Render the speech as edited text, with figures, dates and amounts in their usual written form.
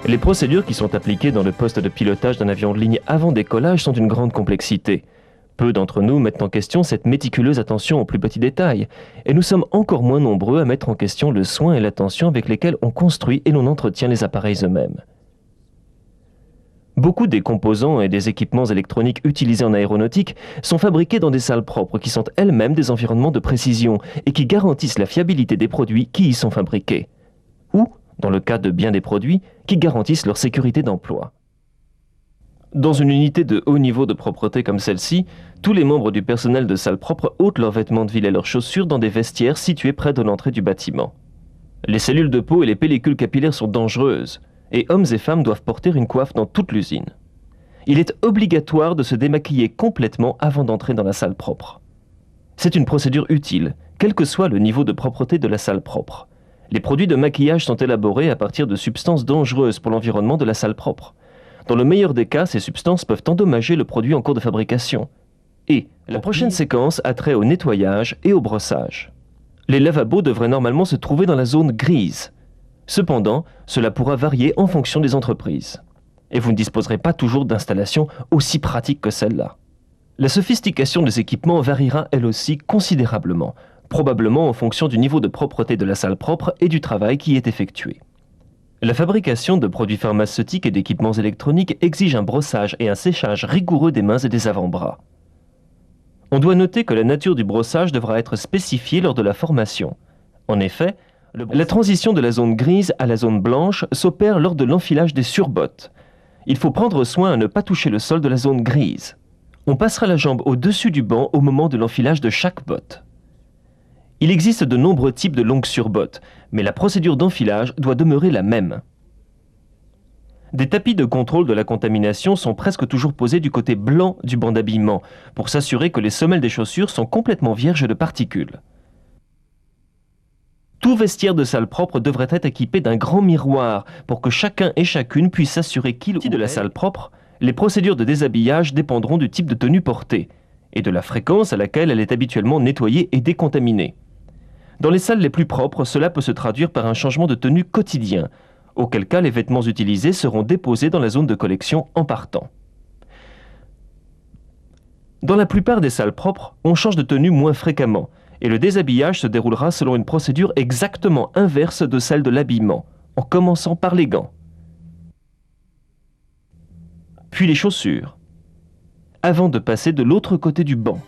Les procédures qui sont appliquées dans le poste de pilotage d'un avion de ligne avant décollage sont d'une grande complexité. Peu d'entre nous mettent en question cette méticuleuse attention aux plus petits détails, et nous sommes encore moins nombreux à mettre en question le soin et l'attention avec lesquels on construit et l'on entretient les appareils eux-mêmes. Beaucoup des composants et des équipements électroniques utilisés en aéronautique sont fabriqués dans des salles propres qui sont elles-mêmes des environnements de précision et qui garantissent la fiabilité des produits qui y sont fabriqués. Ou, dans le cas de bien des produits, qui garantissent leur sécurité d'emploi. Dans une unité de haut niveau de propreté comme celle-ci, tous les membres du personnel de salle propre ôtent leurs vêtements de ville et leurs chaussures dans des vestiaires situés près de l'entrée du bâtiment. Les cellules de peau et les pellicules capillaires sont dangereuses, et hommes et femmes doivent porter une coiffe dans toute l'usine. Il est obligatoire de se démaquiller complètement avant d'entrer dans la salle propre. C'est une procédure utile, quel que soit le niveau de propreté de la salle propre. Les produits de maquillage sont élaborés à partir de substances dangereuses pour l'environnement de la salle propre. Dans le meilleur des cas, ces substances peuvent endommager le produit en cours de fabrication. Et la prochaine séquence a trait au nettoyage et au brossage. Les lavabos devraient normalement se trouver dans la zone grise. Cependant, cela pourra varier en fonction des entreprises. Et vous ne disposerez pas toujours d'installations aussi pratiques que celle-là. La sophistication des équipements variera elle aussi considérablement, probablement en fonction du niveau de propreté de la salle propre et du travail qui est effectué. La fabrication de produits pharmaceutiques et d'équipements électroniques exige un brossage et un séchage rigoureux des mains et des avant-bras. On doit noter que la nature du brossage devra être spécifiée lors de la formation. En effet, la transition de la zone grise à la zone blanche s'opère lors de l'enfilage des surbottes. Il faut prendre soin à ne pas toucher le sol de la zone grise. On passera la jambe au-dessus du banc au moment de l'enfilage de chaque botte. Il existe de nombreux types de longues surbottes, mais la procédure d'enfilage doit demeurer la même. Des tapis de contrôle de la contamination sont presque toujours posés du côté blanc du banc d'habillement, pour s'assurer que les semelles des chaussures sont complètement vierges de particules. Tout vestiaire de salle propre devrait être équipé d'un grand miroir pour que chacun et chacune puisse s'assurer qu'il ou de la salle propre, les procédures de déshabillage dépendront du type de tenue portée et de la fréquence à laquelle elle est habituellement nettoyée et décontaminée. Dans les salles les plus propres, cela peut se traduire par un changement de tenue quotidien, auquel cas les vêtements utilisés seront déposés dans la zone de collection en partant. Dans la plupart des salles propres, on change de tenue moins fréquemment, et le déshabillage se déroulera selon une procédure exactement inverse de celle de l'habillement, en commençant par les gants, puis les chaussures, avant de passer de l'autre côté du banc.